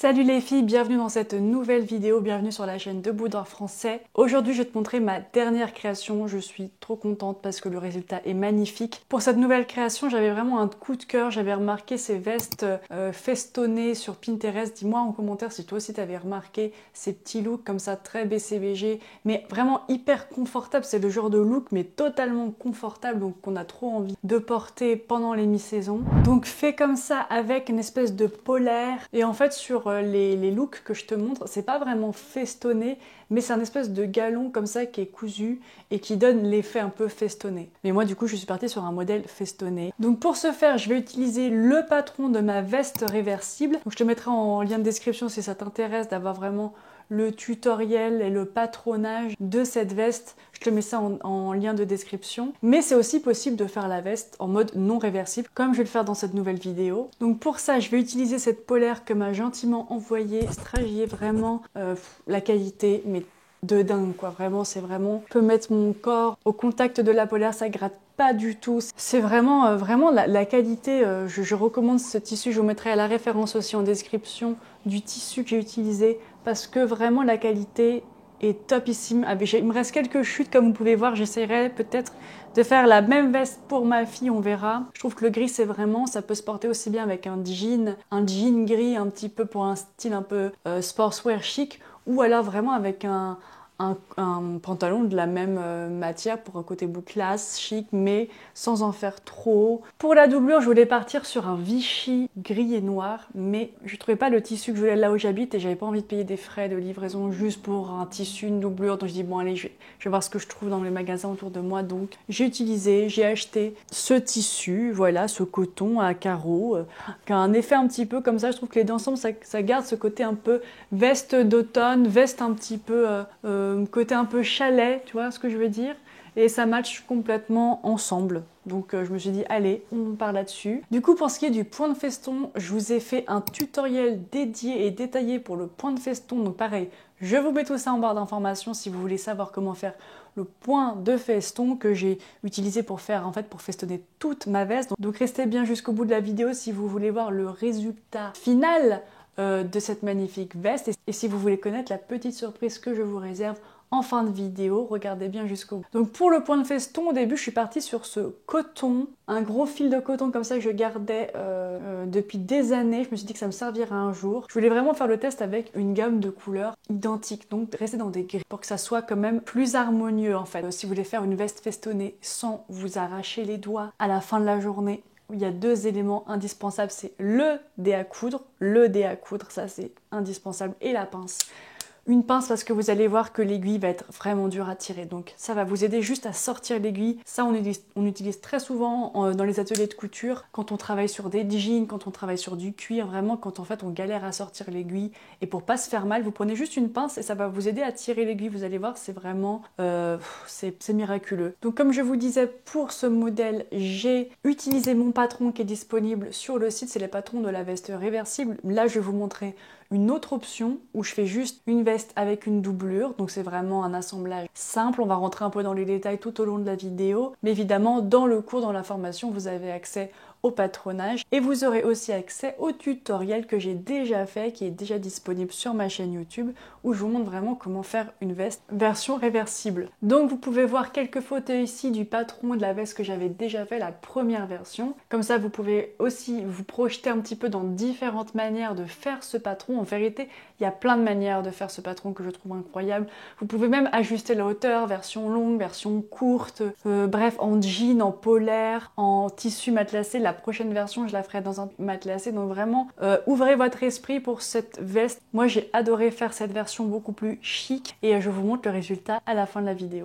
Salut les filles, bienvenue dans cette nouvelle vidéo, bienvenue sur la chaîne Debout d'un Français. Aujourd'hui je vais te montrer ma dernière création, je suis trop contente parce que le résultat est magnifique. Pour cette nouvelle création j'avais vraiment un coup de cœur, j'avais remarqué ces vestes festonnées sur Pinterest. Dis-moi en commentaire si toi aussi t'avais remarqué ces petits looks comme ça très BCBG, mais vraiment hyper confortable, c'est le genre de look mais totalement confortable, donc qu'on a trop envie de porter pendant les mi-saisons. Donc fait comme ça avec une espèce de polaire et en fait sur les looks que je te montre, c'est pas vraiment festonné, mais c'est un espèce de galon comme ça qui est cousu et qui donne l'effet un peu festonné. Mais moi du coup je suis partie sur un modèle festonné. Donc pour ce faire, je vais utiliser le patron de ma veste réversible. Donc je te mettrai en lien de description si ça t'intéresse d'avoir vraiment le tutoriel et le patronage de cette veste. Je te mets ça en lien de description. Mais c'est aussi possible de faire la veste en mode non réversible, comme je vais le faire dans cette nouvelle vidéo. Donc pour ça, je vais utiliser cette polaire que m'a gentiment envoyée. Stragier vraiment la qualité, mais de dingue quoi. Vraiment, c'est vraiment... Je peux mettre mon corps au contact de la polaire, ça gratte pas du tout. C'est vraiment, vraiment la qualité. Je recommande ce tissu. Je vous mettrai la référence aussi en description du tissu que j'ai utilisé parce que vraiment la qualité est topissime. Il me reste quelques chutes comme vous pouvez voir. J'essaierai peut-être de faire la même veste pour ma fille, on verra. Je trouve que le gris c'est vraiment, ça peut se porter aussi bien avec un jean gris un petit peu pour un style un peu sportswear chic ou alors vraiment avec un pantalon de la même matière pour un côté bout classe, chic, mais sans en faire trop. Pour la doublure, je voulais partir sur un Vichy gris et noir, mais je trouvais pas le tissu que je voulais là où j'habite et j'avais pas envie de payer des frais de livraison juste pour un tissu, une doublure. Donc je dis bon allez, je vais voir ce que je trouve dans les magasins autour de moi. Donc j'ai acheté ce tissu, voilà, ce coton à carreaux, qui a un effet un petit peu comme ça. Je trouve que les deux ensemble, ça garde ce côté un peu veste d'automne, veste un petit peu côté un peu chalet, tu vois ce que je veux dire, et ça match complètement ensemble. Donc je me suis dit allez, on part là-dessus. Du coup pour ce qui est du point de feston, je vous ai fait un tutoriel dédié et détaillé pour le point de feston. Donc pareil, je vous mets tout ça en barre d'informations si vous voulez savoir comment faire le point de feston que j'ai utilisé pour faire en fait pour festonner toute ma veste. Donc restez bien jusqu'au bout de la vidéo si vous voulez voir le résultat final de cette magnifique veste. Et si vous voulez connaître la petite surprise que je vous réserve en fin de vidéo, regardez bien jusqu'au bout. Donc pour le point de feston, au début je suis partie sur ce coton, un gros fil de coton comme ça que je gardais depuis des années. Je me suis dit que ça me servirait un jour. Je voulais vraiment faire le test avec une gamme de couleurs identiques, donc rester dans des gris pour que ça soit quand même plus harmonieux en fait. Si vous voulez faire une veste festonnée sans vous arracher les doigts à la fin de la journée, il y a deux éléments indispensables, c'est le dé à coudre, ça c'est indispensable, et la pince. Une pince parce que vous allez voir que l'aiguille va être vraiment dure à tirer, donc ça va vous aider juste à sortir l'aiguille. Ça on utilise très souvent dans les ateliers de couture, quand on travaille sur des jeans, quand on travaille sur du cuir, vraiment quand en fait on galère à sortir l'aiguille. Et pour pas se faire mal, vous prenez juste une pince et ça va vous aider à tirer l'aiguille. Vous allez voir, c'est vraiment c'est miraculeux. Donc comme je vous disais, pour ce modèle, j'ai utilisé mon patron qui est disponible sur le site, c'est les patrons de la veste réversible. Là je vais vous montrer une autre option où je fais juste une veste avec une doublure, donc c'est vraiment un assemblage simple. On va rentrer un peu dans les détails tout au long de la vidéo, mais évidemment dans le cours, dans la formation, vous avez accès au patronage et vous aurez aussi accès au tutoriel que j'ai déjà fait, qui est déjà disponible sur ma chaîne YouTube, où je vous montre vraiment comment faire une veste version réversible. Donc vous pouvez voir quelques photos ici du patron de la veste que j'avais déjà fait, la première version. Comme ça vous pouvez aussi vous projeter un petit peu dans différentes manières de faire ce patron. En vérité, il y a plein de manières de faire ce patron que je trouve incroyable. Vous pouvez même ajuster la hauteur, version longue, version courte, bref, en jean, en polaire, en tissu matelassé. La prochaine version, je la ferai dans un matelassé. Donc vraiment, ouvrez votre esprit pour cette veste. Moi, j'ai adoré faire cette version beaucoup plus chic et je vous montre le résultat à la fin de la vidéo.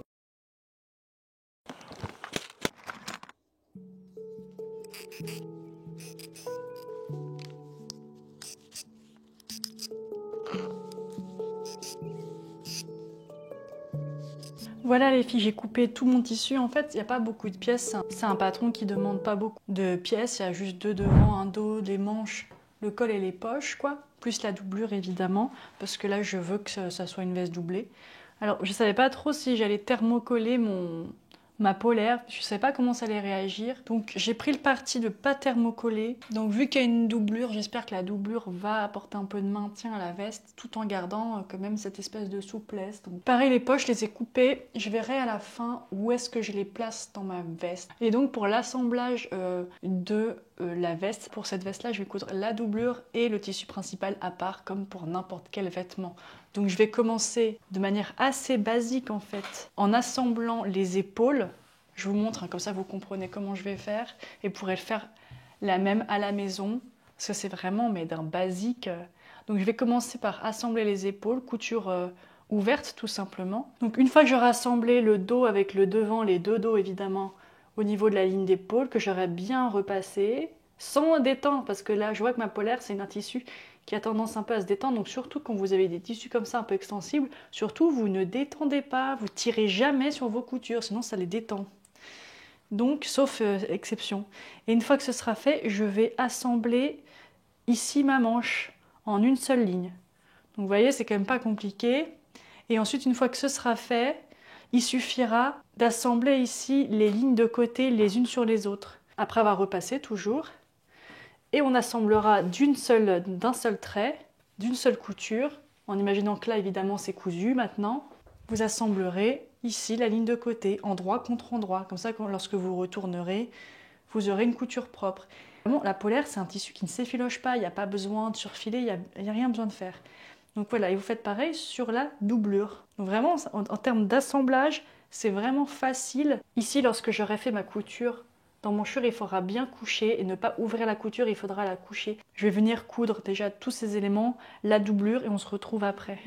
Voilà les filles, j'ai coupé tout mon tissu. En fait, il n'y a pas beaucoup de pièces. C'est un patron qui demande pas beaucoup de pièces. Il y a juste deux devant, un dos, des manches, le col et les poches, quoi. Plus la doublure, évidemment, parce que là, je veux que ça soit une veste doublée. Alors, je savais pas trop si j'allais thermocoller ma polaire, je ne savais pas comment ça allait réagir. Donc j'ai pris le parti de ne pas thermocoller. Donc vu qu'il y a une doublure, j'espère que la doublure va apporter un peu de maintien à la veste tout en gardant quand même cette espèce de souplesse. Donc pareil, les poches, je les ai coupées. Je verrai à la fin où est-ce que je les place dans ma veste. Et donc pour l'assemblage de la veste, pour cette veste là, je vais coudre la doublure et le tissu principal à part comme pour n'importe quel vêtement. Donc je vais commencer de manière assez basique en fait, en assemblant les épaules. Je vous montre, hein, comme ça vous comprenez comment je vais faire. Et vous pourrez le faire la même à la maison, parce que c'est vraiment mais d'un basique. Donc je vais commencer par assembler les épaules, couture ouverte tout simplement. Donc une fois que j'aurai assemblé le dos avec le devant, les deux dos évidemment, au niveau de la ligne d'épaule, que j'aurai bien repassé, sans détendre, parce que là je vois que ma polaire c'est un tissu qui a tendance un peu à se détendre, donc surtout quand vous avez des tissus comme ça un peu extensibles, surtout vous ne détendez pas, vous tirez jamais sur vos coutures, sinon ça les détend. Donc, sauf exception. Et une fois que ce sera fait, je vais assembler ici ma manche en une seule ligne. Donc vous voyez, c'est quand même pas compliqué. Et ensuite, une fois que ce sera fait, il suffira d'assembler ici les lignes de côté les unes sur les autres. Après avoir repassé toujours. Et on assemblera d'un seul trait, d'une seule couture, en imaginant que là, évidemment, c'est cousu maintenant. Vous assemblerez ici la ligne de côté, endroit contre endroit. Comme ça, lorsque vous retournerez, vous aurez une couture propre. Bon, la polaire, c'est un tissu qui ne s'effiloche pas, il n'y a pas besoin de surfiler, il n'y a rien besoin de faire. Donc voilà, et vous faites pareil sur la doublure. Donc vraiment, en termes d'assemblage, c'est vraiment facile. Ici, lorsque j'aurai fait ma couture, dans mon manchure, il faudra bien coucher et ne pas ouvrir la couture, il faudra la coucher. Je vais venir coudre déjà tous ces éléments, la doublure, et on se retrouve après.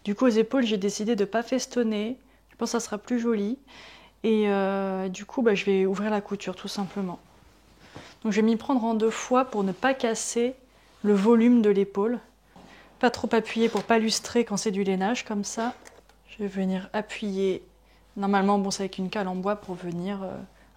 Du coup, aux épaules, j'ai décidé de ne pas festonner. Je pense que ça sera plus joli. Et du coup, je vais ouvrir la couture tout simplement. Donc je vais m'y prendre en 2 fois pour ne pas casser le volume de l'épaule. Pas trop appuyer pour pas lustrer quand c'est du lainage comme ça. Je vais venir appuyer. Normalement, bon, c'est avec une cale en bois pour venir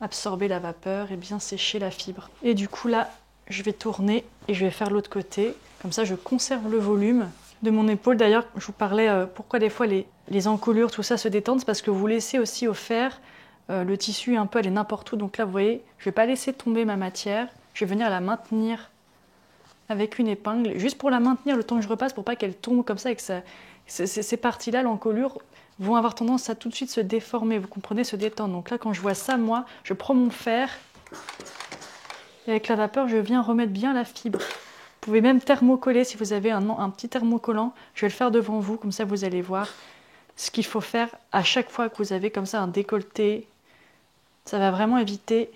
absorber la vapeur et bien sécher la fibre. Et du coup là, je vais tourner et je vais faire l'autre côté. Comme ça, je conserve le volume de mon épaule. D'ailleurs, je vous parlais pourquoi des fois les encolures, tout ça se détendent, c'est parce que vous laissez aussi au fer le tissu un peu aller n'importe où. Donc là, vous voyez, je ne vais pas laisser tomber ma matière. Je vais venir la maintenir avec une épingle, juste pour la maintenir le temps que je repasse, pour pas qu'elle tombe comme ça et que ces parties-là, l'encolure, vont avoir tendance à tout de suite se déformer, vous comprenez, se détendre. Donc là, quand je vois ça, moi, je prends mon fer et avec la vapeur, je viens remettre bien la fibre. Vous pouvez même thermocoller si vous avez un petit thermocollant. Je vais le faire devant vous, comme ça vous allez voir ce qu'il faut faire à chaque fois que vous avez comme ça un décolleté. Ça va vraiment éviter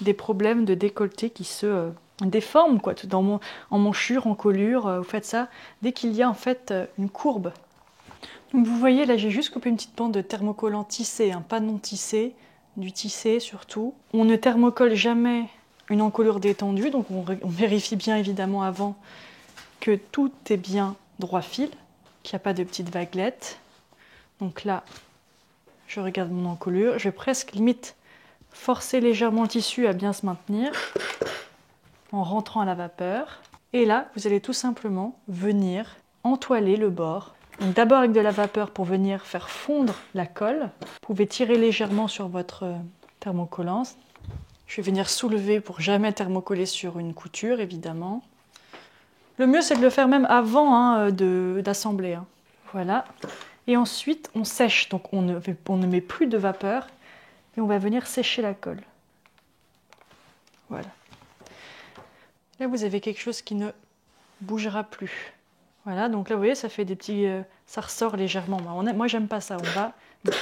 des problèmes de décolleté qui se déforment, quoi. En manchure, en colure, vous faites ça dès qu'il y a en fait une courbe. Donc vous voyez, là j'ai juste coupé une petite bande de thermocollant tissé, pas non tissé, du tissé surtout. On ne thermocolle jamais une encolure détendue, donc on vérifie bien évidemment avant que tout est bien droit fil, qu'il n'y a pas de petites vaguelettes. Donc là, je regarde mon encolure, je vais presque limite forcer légèrement le tissu à bien se maintenir en rentrant à la vapeur. Et là, vous allez tout simplement venir entoiler le bord. Donc d'abord avec de la vapeur pour venir faire fondre la colle. Vous pouvez tirer légèrement sur votre thermocollant. Je vais venir soulever pour jamais thermocoller sur une couture, évidemment. Le mieux, c'est de le faire même avant d'assembler. Voilà. Et ensuite, on sèche. Donc on ne met plus de vapeur et on va venir sécher la colle. Voilà. Là, vous avez quelque chose qui ne bougera plus. Voilà, donc là, vous voyez, ça fait des petits... ça ressort légèrement. Moi, j'aime pas ça. On va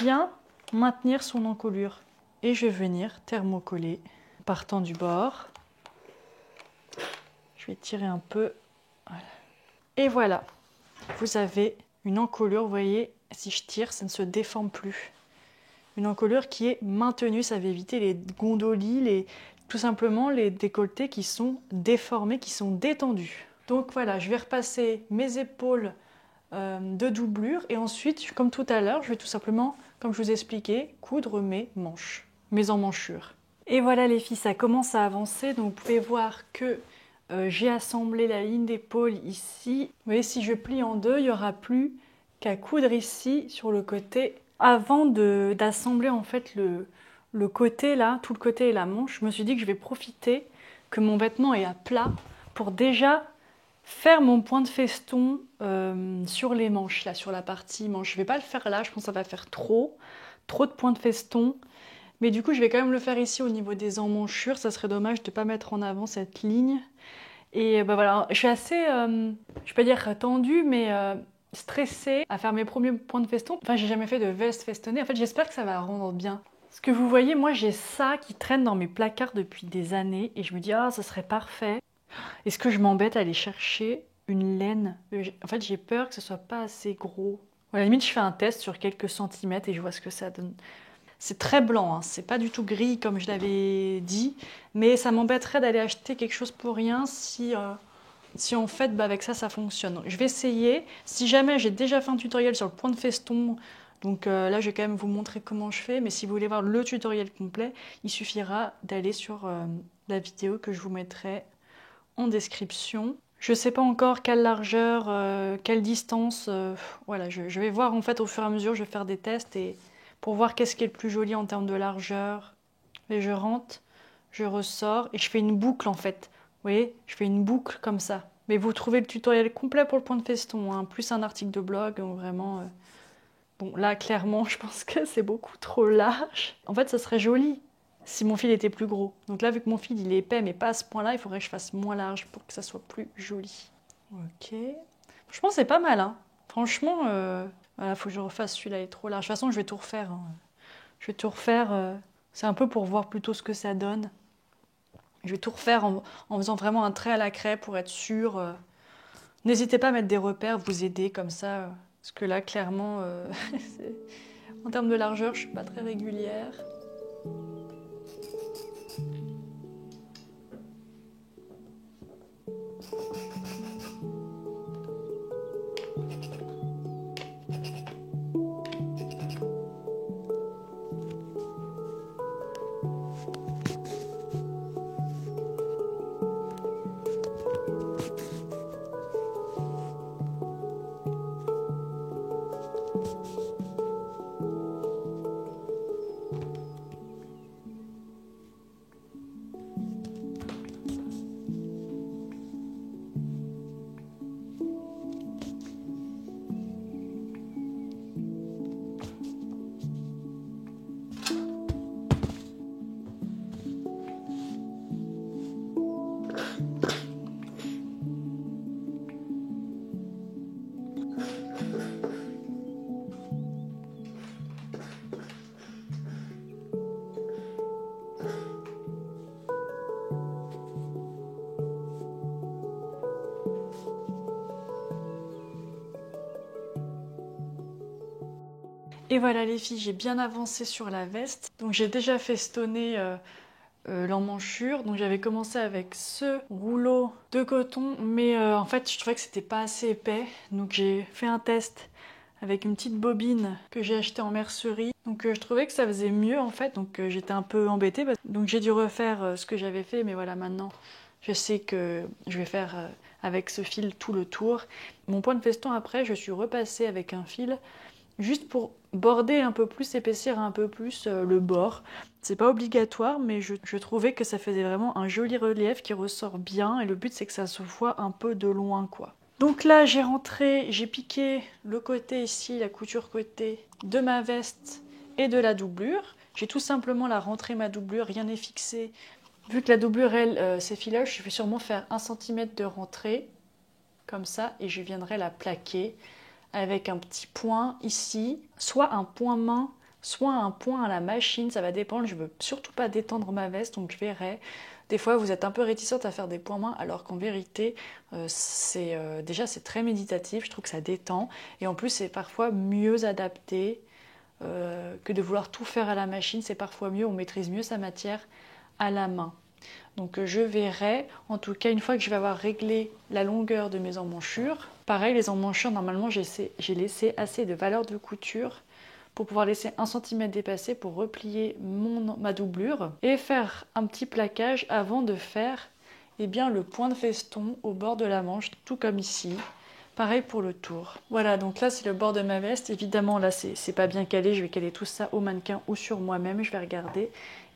bien maintenir son encolure. Et je vais venir thermocoller en partant du bord. Je vais tirer un peu. Voilà. Et voilà. Vous avez une encolure, vous voyez, si je tire, ça ne se déforme plus. une encolure qui est maintenue. Ça va éviter les gondolis, tout simplement les décolletés qui sont déformés, qui sont détendus. Donc voilà, je vais repasser mes épaules de doublure et ensuite, comme tout à l'heure, je vais tout simplement, comme je vous ai expliqué, coudre mes manches, mes emmanchures. Et voilà les filles, ça commence à avancer, donc vous pouvez voir que j'ai assemblé la ligne d'épaule ici. Vous voyez, si je plie en deux, il n'y aura plus qu'à coudre ici sur le côté. Avant d'assembler en fait le côté là, tout le côté et la manche, je me suis dit que je vais profiter que mon vêtement est à plat pour déjà faire mon point de feston sur les manches, là, sur la partie manche. Je ne vais pas le faire là, je pense que ça va faire trop de points de feston. Mais du coup, je vais quand même le faire ici au niveau des emmanchures. Ça serait dommage de ne pas mettre en avant cette ligne. Et bah voilà, je suis assez, je vais pas dire tendue, mais stressée à faire mes premiers points de feston. Enfin, j'ai jamais fait de veste festonnée. En fait, j'espère que ça va rendre bien. Ce que vous voyez, moi, j'ai ça qui traîne dans mes placards depuis des années. Et je me dis, ah, ça serait parfait. Est-ce que je m'embête à aller chercher une laine? En fait, j'ai peur que ce soit pas assez gros. À la limite, je fais un test sur quelques centimètres et je vois ce que ça donne. C'est très blanc, hein. C'est pas du tout gris comme je l'avais dit, mais ça m'embêterait d'aller acheter quelque chose pour rien si en fait bah, avec ça fonctionne. Donc, je vais essayer. Si jamais j'ai déjà fait un tutoriel sur le point de feston, donc là je vais quand même vous montrer comment je fais, mais si vous voulez voir le tutoriel complet, il suffira d'aller sur la vidéo que je vous mettrai en description. Je sais pas encore quelle largeur, quelle distance, voilà, je vais voir en fait au fur et à mesure, je vais faire des tests et pour voir qu'est-ce qui est le plus joli en termes de largeur. Et je rentre, je ressors et je fais une boucle en fait. Vous voyez, je fais une boucle comme ça. Mais vous trouvez le tutoriel complet pour le point de feston, hein, plus un article de blog, vraiment... Bon, là, clairement, je pense que c'est beaucoup trop large. En fait, ça serait joli si mon fil était plus gros. Donc là, vu que mon fil, il est épais, mais pas à ce point-là, il faudrait que je fasse moins large pour que ça soit plus joli. Ok. Je pense que c'est pas mal, hein. Franchement, voilà, faut que je refasse celui-là, il est trop large. De toute façon, je vais tout refaire, hein. Je vais tout refaire. C'est un peu pour voir plutôt ce que ça donne. Je vais tout refaire en faisant vraiment un trait à la craie pour être sûr. N'hésitez pas à mettre des repères, vous aider comme ça. Parce que là, clairement, en termes de largeur, je suis pas très régulière. Et voilà les filles, j'ai bien avancé sur la veste. Donc j'ai déjà festonné l'emmanchure. Donc j'avais commencé avec ce rouleau de coton, mais en fait je trouvais que c'était pas assez épais. Donc j'ai fait un test avec une petite bobine que j'ai achetée en mercerie. Donc je trouvais que ça faisait mieux en fait, donc j'étais un peu embêtée. Donc j'ai dû refaire ce que j'avais fait, mais voilà, maintenant je sais que je vais faire avec ce fil tout le tour. Mon point de feston après, je suis repassée avec un fil juste pour border un peu plus, épaissir un peu plus le bord. C'est pas obligatoire, mais je trouvais que ça faisait vraiment un joli relief qui ressort bien, et le but c'est que ça se voit un peu de loin quoi. Donc là j'ai piqué le côté ici, la couture côté de ma veste et de la doublure. J'ai tout simplement la rentré ma doublure, rien n'est fixé. Vu que la doublure elle c'est filage, je vais sûrement faire 1 cm de rentrée, comme ça, et je viendrai la plaquer avec un petit point ici, soit un point main, soit un point à la machine, ça va dépendre. Je veux surtout pas détendre ma veste, donc je verrai. Des fois vous êtes un peu réticente à faire des points main, alors qu'en vérité déjà c'est très méditatif, je trouve que ça détend, et en plus c'est parfois mieux adapté que de vouloir tout faire à la machine. C'est parfois mieux, on maîtrise mieux sa matière à la main. Donc je verrai, en tout cas une fois que je vais avoir réglé la longueur de mes emmanchures. Pareil, les emmanchures, normalement j'ai laissé assez de valeur de couture pour pouvoir laisser 1 cm dépasser pour replier ma doublure et faire un petit plaquage avant de faire le point de feston au bord de la manche, tout comme ici. Pareil pour le tour. Voilà, donc là c'est le bord de ma veste. Évidemment là c'est pas bien calé, je vais caler tout ça au mannequin ou sur moi-même, je vais regarder.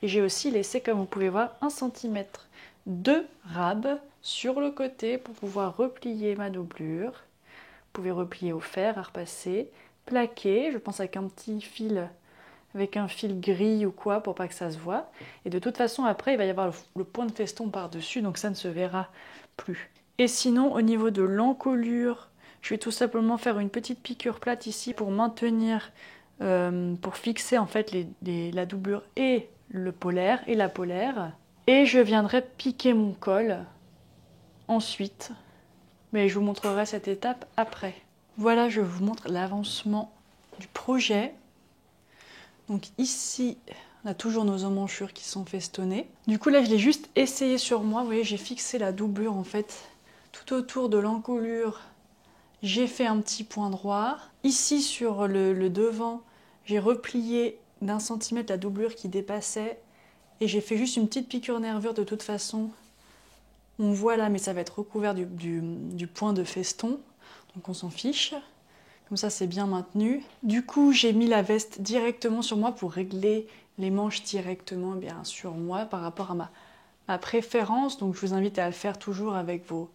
Et j'ai aussi laissé, comme vous pouvez voir, 1 cm de rab sur le côté pour pouvoir replier ma doublure. Vous pouvez replier au fer, à repasser, plaquer, je pense avec un petit fil, avec un fil gris ou quoi pour pas que ça se voit. Et de toute façon après il va y avoir le point de feston par-dessus, donc ça ne se verra plus. Et sinon au niveau de l'encolure, je vais tout simplement faire une petite piqûre plate ici pour maintenir, pour fixer en fait la doublure et le polaire et la polaire. Et je viendrai piquer mon col ensuite. Mais je vous montrerai cette étape après. Voilà, je vous montre l'avancement du projet. Donc ici, on a toujours nos emmanchures qui sont festonnées. Du coup là, je l'ai juste essayé sur moi. Vous voyez, j'ai fixé la doublure en fait tout autour de l'encolure. J'ai fait un petit point droit. Ici sur le devant, j'ai replié d'1 cm la doublure qui dépassait. Et j'ai fait juste une petite piqûre nervure de toute façon. On voit là, mais ça va être recouvert du point de feston. Donc on s'en fiche. Comme ça, c'est bien maintenu. Du coup, j'ai mis la veste directement sur moi pour régler les manches directement bien sur moi par rapport à ma préférence. Donc je vous invite à le faire toujours avec vos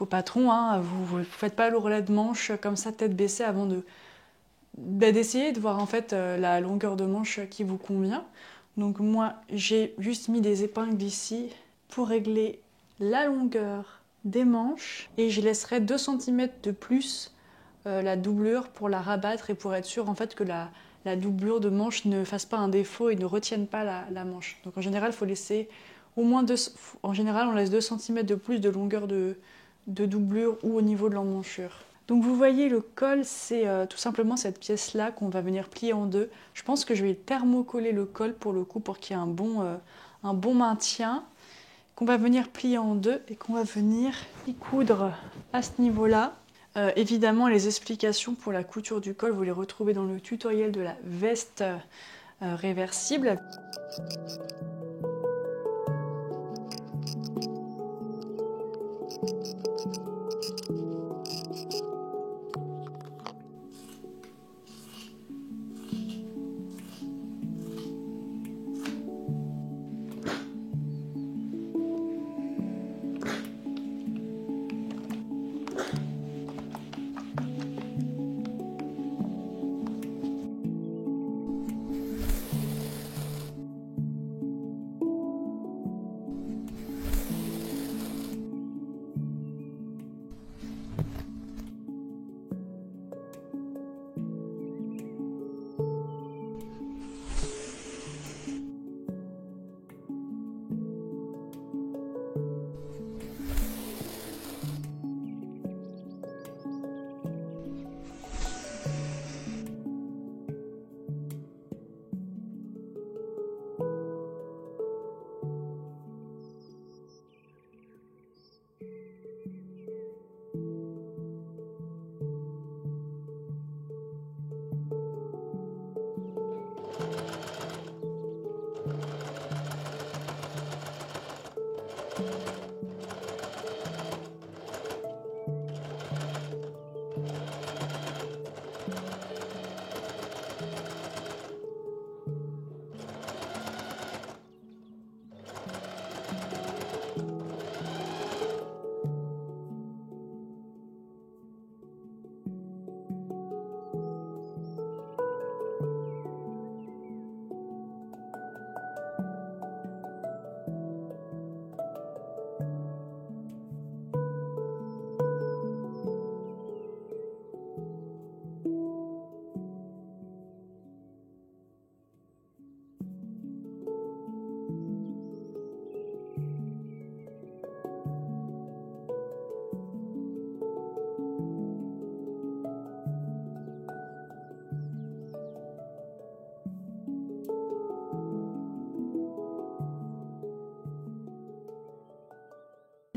patrons. Hein. Vous ne faites pas l'ourlet de manche comme ça, tête baissée, avant d'essayer de voir en fait la longueur de manche qui vous convient. Donc moi, j'ai juste mis des épingles ici pour régler la longueur des manches. Et je laisserai 2 cm de plus la doublure pour la rabattre et pour être sûr en fait que la doublure de manche ne fasse pas un défaut et ne retienne pas la manche. Donc en général, il faut laisser au moins en général, on laisse 2 cm de plus de longueur de doublure ou au niveau de l'emmanchure. Donc vous voyez, le col, c'est tout simplement cette pièce-là qu'on va venir plier en deux. Je pense que je vais thermocoller le col pour le coup, pour qu'il y ait un bon maintien, qu'on va venir plier en deux et qu'on va venir y coudre à ce niveau-là. Évidemment, les explications pour la couture du col, vous les retrouvez dans le tutoriel de la veste réversible.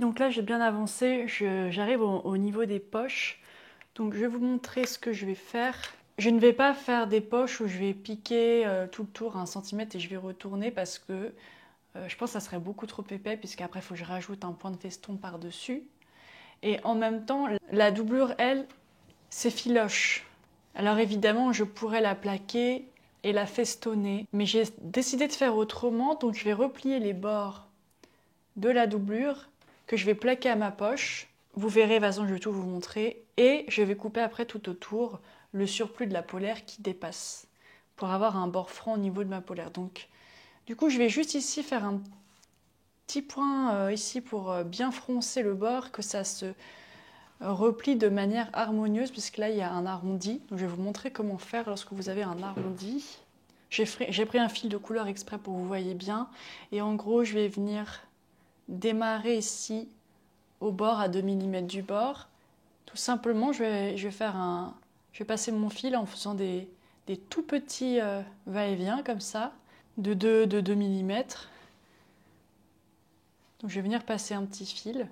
Donc là j'ai bien avancé, j'arrive au niveau des poches. Donc je vais vous montrer ce que je vais faire. Je ne vais pas faire des poches où je vais piquer tout le tour 1 centimètre et je vais retourner parce que je pense que ça serait beaucoup trop épais puisqu'après il faut que je rajoute un point de feston par-dessus. Et en même temps, la doublure, elle, c'est filoche. Alors évidemment, je pourrais la plaquer et la festonner, mais j'ai décidé de faire autrement, donc je vais replier les bords de la doublure que je vais plaquer à ma poche. Vous verrez, de toute façon, je vais tout vous montrer. Et je vais couper après tout autour le surplus de la polaire qui dépasse pour avoir un bord franc au niveau de ma polaire. Donc, du coup, je vais juste ici faire un petit point ici pour bien froncer le bord, que ça se replie de manière harmonieuse, puisque là, il y a un arrondi. Donc, je vais vous montrer comment faire lorsque vous avez un arrondi. J'ai pris un fil de couleur exprès pour que vous voyez bien. Et en gros, je vais venir démarrer ici au bord à 2 mm du bord. Tout simplement, je vais passer mon fil en faisant des tout petits va-et-vient comme ça, de 2 mm. Donc je vais venir passer un petit fil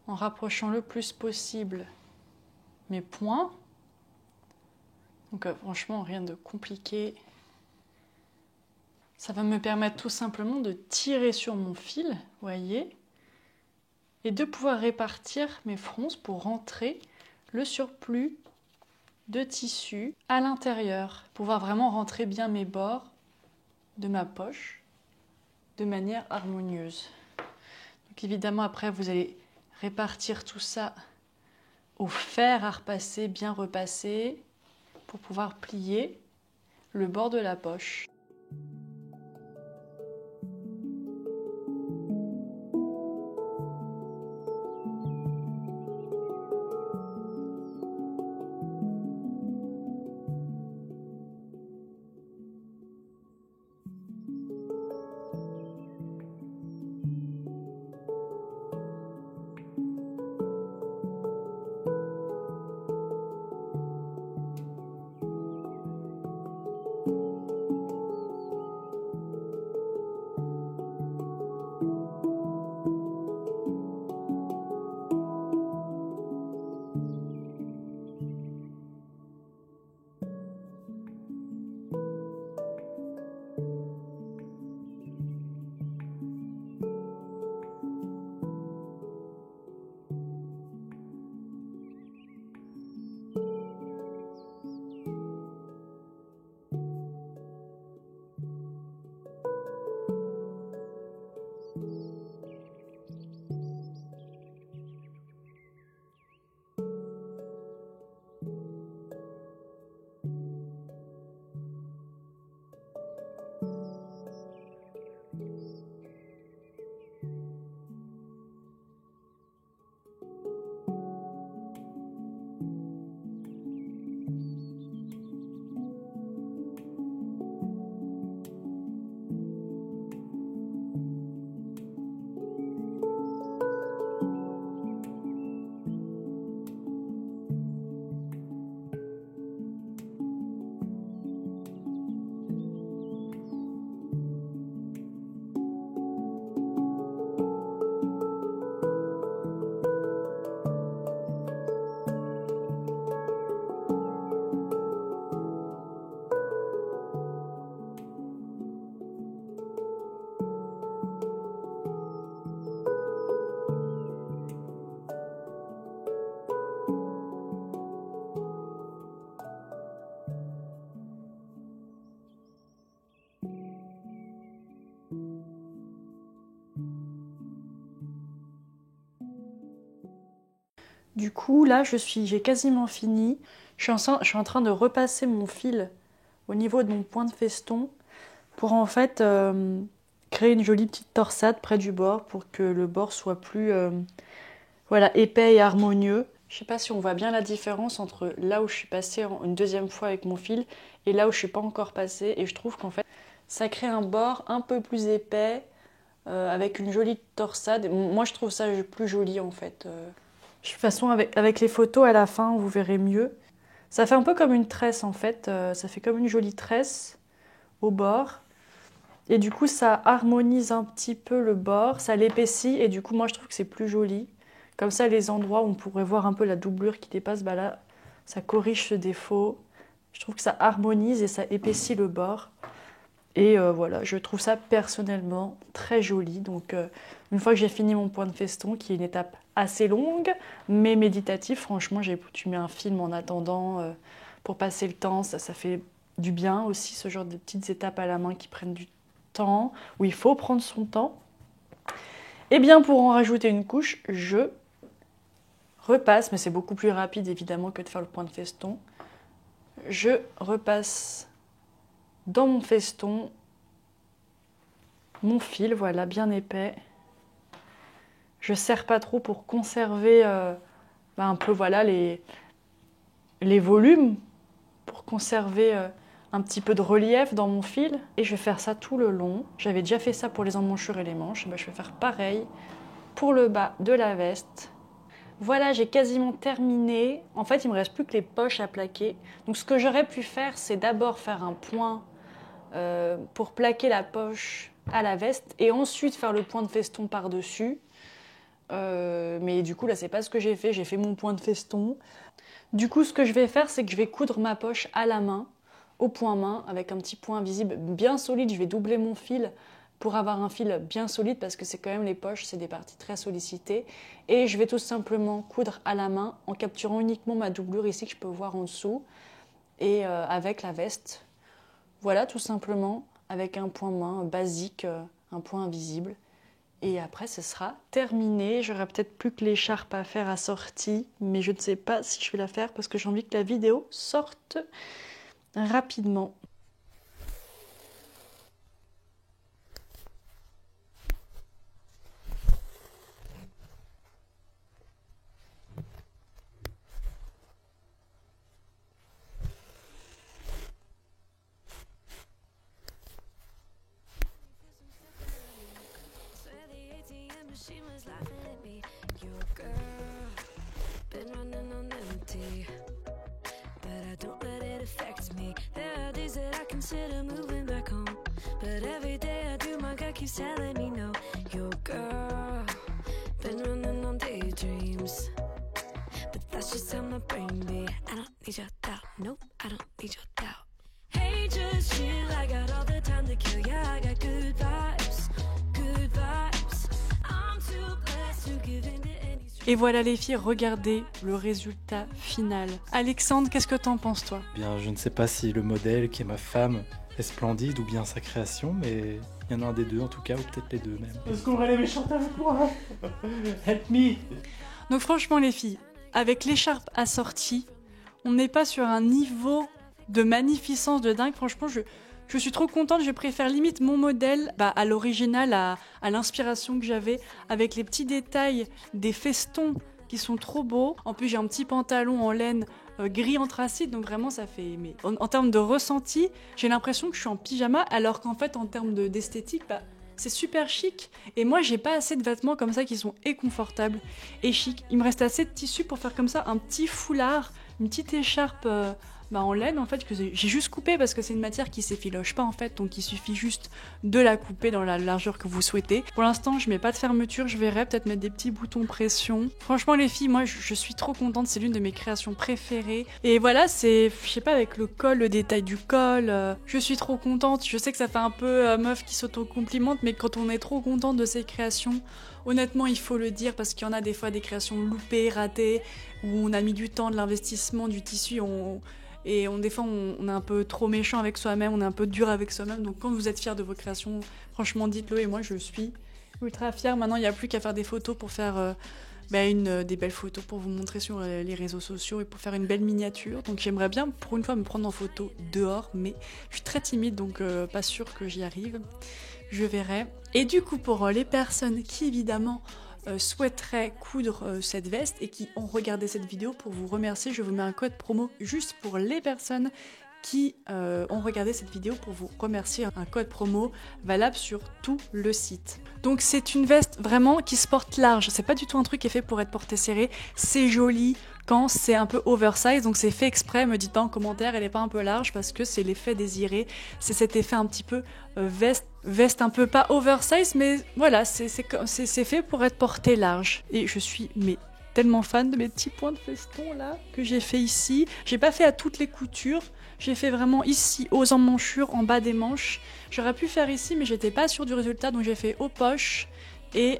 en rapprochant le plus possible mes points. Donc franchement, rien de compliqué. Ça va me permettre tout simplement de tirer sur mon fil, vous voyez, et de pouvoir répartir mes fronces pour rentrer le surplus de tissu à l'intérieur, pouvoir vraiment rentrer bien mes bords de ma poche de manière harmonieuse. Donc évidemment après vous allez répartir tout ça au fer à repasser, bien repasser, pour pouvoir plier le bord de la poche. Du coup, là, j'ai quasiment fini. Je suis en train de repasser mon fil au niveau de mon point de feston pour en fait créer une jolie petite torsade près du bord pour que le bord soit plus voilà, épais et harmonieux. Je ne sais pas si on voit bien la différence entre là où je suis passée une deuxième fois avec mon fil et là où je ne suis pas encore passée. Et je trouve qu'en fait, ça crée un bord un peu plus épais avec une jolie torsade. Moi, je trouve ça plus joli en fait. De toute façon, avec les photos à la fin, vous verrez mieux. Ça fait un peu comme une tresse en fait. Ça fait comme une jolie tresse au bord. Et du coup, ça harmonise un petit peu le bord, ça l'épaissit et du coup, moi, je trouve que c'est plus joli. Comme ça, les endroits où on pourrait voir un peu la doublure qui dépasse, bah là, ça corrige ce défaut. Je trouve que ça harmonise et ça épaissit le bord. Et voilà, je trouve ça personnellement très joli. Donc, une fois que j'ai fini mon point de feston, qui est une étape assez longue, mais méditative, franchement, j'ai coutumé un film en attendant pour passer le temps. Ça fait du bien aussi, ce genre de petites étapes à la main qui prennent du temps, où il faut prendre son temps. Et bien, pour en rajouter une couche, je repasse, mais c'est beaucoup plus rapide évidemment que de faire le point de feston. Je repasse dans mon feston mon fil, voilà, bien épais. Je serre pas trop pour conserver un peu voilà, les volumes, pour conserver un petit peu de relief dans mon fil. Et je vais faire ça tout le long. J'avais déjà fait ça pour les emmanchures et les manches. Et ben, je vais faire pareil pour le bas de la veste. Voilà, j'ai quasiment terminé. En fait, il me reste plus que les poches à plaquer. Donc ce que j'aurais pu faire, c'est d'abord faire un point pour plaquer la poche à la veste et ensuite faire le point de feston par-dessus. Mais du coup, là, c'est pas ce que j'ai fait. J'ai fait mon point de feston. Du coup, ce que je vais faire, c'est que je vais coudre ma poche à la main, au point main, avec un petit point visible bien solide. Je vais doubler mon fil pour avoir un fil bien solide parce que c'est quand même les poches, c'est des parties très sollicitées. Et je vais tout simplement coudre à la main en capturant uniquement ma doublure ici que je peux voir en dessous et avec la veste. Voilà, tout simplement, avec un point main basique, un point invisible. Et après, ce sera terminé. J'aurai peut-être plus que l'écharpe à faire assortie, mais je ne sais pas si je vais la faire parce que j'ai envie que la vidéo sorte rapidement. She was laughing at me. Your girl been running on empty, but I don't let it affect me. There are days that I consider moving back home, but every day I do, my gut keeps telling me no. Your girl been running on daydreams, but that's just how my brain be. I don't need your doubt, nope, I don't need your doubt. Hey, just chill, I got all the time to kill. Yeah, I got good vibes, good vibes. Et voilà les filles, regardez le résultat final. Alexandre, qu'est-ce que t'en penses toi? Bien, je ne sais pas si le modèle qui est ma femme est splendide ou bien sa création, mais il y en a un des deux en tout cas, ou peut-être les deux même. Est-ce qu'on va les méchanter avec moi? Help me! Donc franchement les filles, avec l'écharpe assortie, on n'est pas sur un niveau de magnificence de dingue. Franchement, je suis trop contente, je préfère limite mon modèle à l'original, à l'inspiration que j'avais, avec les petits détails des festons qui sont trop beaux. En plus, j'ai un petit pantalon en laine gris anthracite, donc vraiment ça fait... Mais en termes de ressenti, j'ai l'impression que je suis en pyjama, alors qu'en fait, en termes d'esthétique, c'est super chic. Et moi, j'ai pas assez de vêtements comme ça qui sont et confortables et chic. Il me reste assez de tissu pour faire comme ça un petit foulard, une petite écharpe... en laine en fait, que j'ai juste coupé parce que c'est une matière qui s'effiloche pas en fait, donc il suffit juste de la couper dans la largeur que vous souhaitez. Pour l'instant je mets pas de fermeture, je verrai peut-être mettre des petits boutons pression. Franchement les filles, moi je suis trop contente, c'est l'une de mes créations préférées. Et voilà, c'est, je sais pas, avec le col, le détail du col, je suis trop contente. Je sais que ça fait un peu meuf qui s'auto-complimente, mais quand on est trop contente de ses créations, honnêtement il faut le dire, parce qu'il y en a des fois des créations loupées, ratées, où on a mis du temps, de l'investissement, du tissu, des fois on est un peu trop méchant avec soi-même, on est un peu dur avec soi-même. Donc quand vous êtes fiers de vos créations, franchement dites-le, et moi je suis ultra fière. Maintenant il n'y a plus qu'à faire des photos pour faire des belles photos pour vous montrer sur les réseaux sociaux et pour faire une belle miniature. Donc j'aimerais bien pour une fois me prendre en photo dehors, mais je suis très timide, donc pas sûre que j'y arrive. Je verrai. Et du coup pour les personnes qui évidemment souhaiteraient coudre cette veste et qui ont regardé cette vidéo, pour vous remercier, je vous mets un code promo juste pour les personnes qui ont regardé cette vidéo, pour vous remercier, un code promo valable sur tout le site. Donc c'est une veste vraiment qui se porte large, c'est pas du tout un truc qui est fait pour être porté serré, c'est joli, quand c'est un peu oversize, donc c'est fait exprès, me dites pas en commentaire, elle est pas un peu large parce que c'est l'effet désiré, c'est cet effet un petit peu veste un peu pas oversize, mais voilà, c'est fait pour être porté large. Et je suis tellement fan de mes petits points de feston là que j'ai fait ici. J'ai pas fait à toutes les coutures, j'ai fait vraiment ici aux emmanchures, en bas des manches. J'aurais pu faire ici mais j'étais pas sûre du résultat, donc j'ai fait aux poches et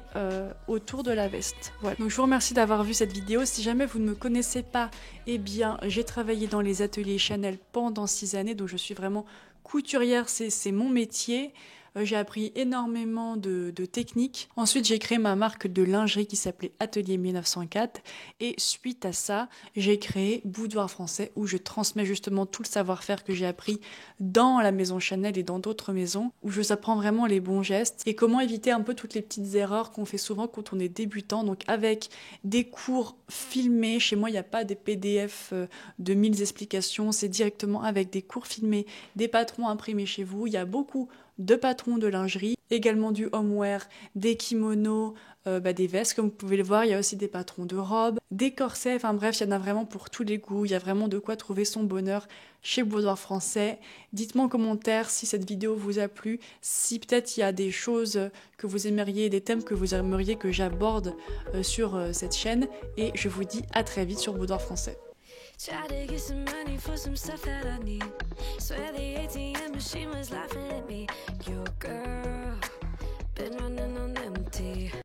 autour de la veste. Voilà. Donc je vous remercie d'avoir vu cette vidéo. Si jamais vous ne me connaissez pas, eh bien j'ai travaillé dans les ateliers Chanel pendant 6 années, donc je suis vraiment couturière, c'est mon métier. J'ai appris énormément de techniques. Ensuite, j'ai créé ma marque de lingerie qui s'appelait Atelier 1904. Et suite à ça, j'ai créé Boudoir Français où je transmets justement tout le savoir-faire que j'ai appris dans la maison Chanel et dans d'autres maisons, où je vous apprends vraiment les bons gestes et comment éviter un peu toutes les petites erreurs qu'on fait souvent quand on est débutant. Donc avec des cours filmés, chez moi il n'y a pas des PDF de 1000 explications, c'est directement avec des cours filmés, des patrons imprimés chez vous. Il y a beaucoup de patrons de lingerie, également du homeware, des kimonos, des vestes comme vous pouvez le voir, il y a aussi des patrons de robes, des corsets, enfin bref, il y en a vraiment pour tous les goûts, il y a vraiment de quoi trouver son bonheur chez Boudoir Français. Dites-moi en commentaire si cette vidéo vous a plu, si peut-être il y a des choses que vous aimeriez, des thèmes que vous aimeriez que j'aborde sur cette chaîne, et je vous dis à très vite sur Boudoir Français. Try to get some money for some stuff that I need. Swear the ATM machine was laughing at me. Your girl been running on empty.